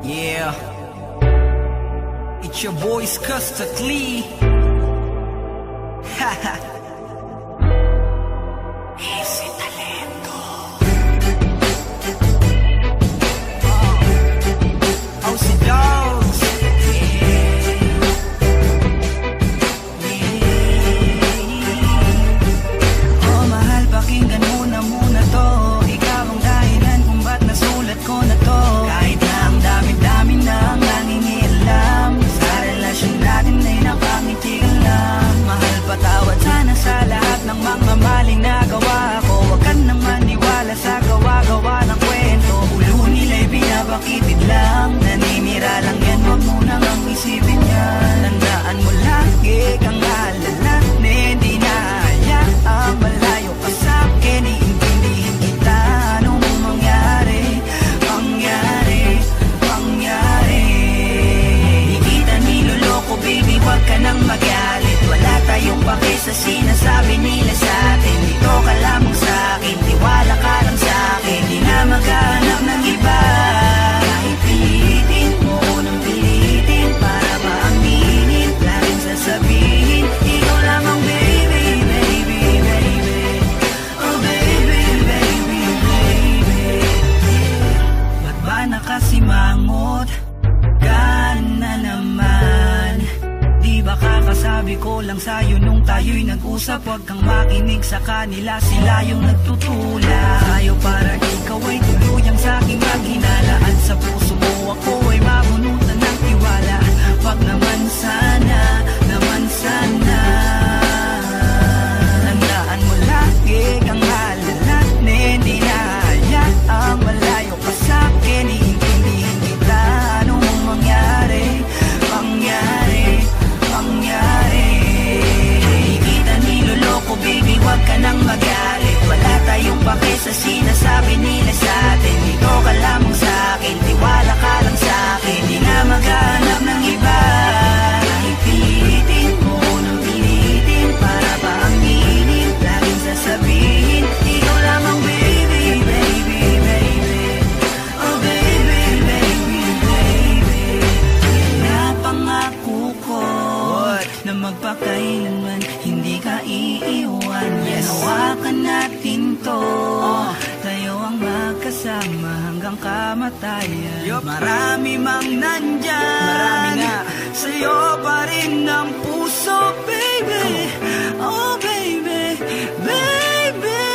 Yeah, it's your boys Custard Lee. Haha. Easy talento. Oh, si Dogs. Oh, mahal, pakinggan mo na muna to. Ikaw ang dahilan kung ba't nasulat ko na to. Kahit na ang dami-dami na ang nangingialam, sa relasyon natin ay napangiti ka lang. Mahal, patawad sana sa lahat ng mga maling nagawa ko. Huwag ka nang maniwala sa gawa-gawa ng kwento. Ulo nila'y binabakitid lang, naninira lang yan, huwag mo nang ang isipin yan. Tandaan mo lagi kang alala, na hindi na hayaang malayo ka sa'kin. Iintindihin kita, anong mangyari, mangyari. Di kita niloloko baby, huwag ka nang magalit. Wala tayong pake sa sinasabi nila sa'tin. Dito ka lamang sa'kin, tiwala ka lang sa'kin. Di na maghanap ng iba. Kahit pilitin mo nang pilitin, para ba aminin, laging sasabihin, ikaw lamang baby, baby, baby. Oh baby, baby, baby. Ba't ba nakasimangot ka na naman? Di ba kakasabi ko lang sa'yo nung tayo'y nag-usap? Huwag kang makinig sa kanila, sila yung nagtutula sa'yo para ikaw ay tuluyang sa'king maghinala. At sa puso mo ako ay mabunutan ng tiwala. Wag naman sana, naman sana. Tandaan mo lagi kang alala, na hindi na hayaang malayo ka sa'kin. Iintindihin kita, anong mangyari, mangyari. Di kita niloloko baby, huwag ka nang magalit. Wala tayong pake sa sinasabi nila sa'tin. Dito ka lamang sa'kin, tiwala ka lang sa'kin. Di na maghanap ng iba. Kahit pilitin mo nang pilitin, para ba aminin, laging sasabihin, ikaw lamang baby, baby, baby. Oh baby, baby, baby. Napangako ko na magpakailanman hindi ka iiwan. Yes, hawakan natin to, tayo ang magkasama hanggang kamatayan. Marami mang nandyan, marami nga, sa'yo pa rin ang puso baby. Oh baby, baby.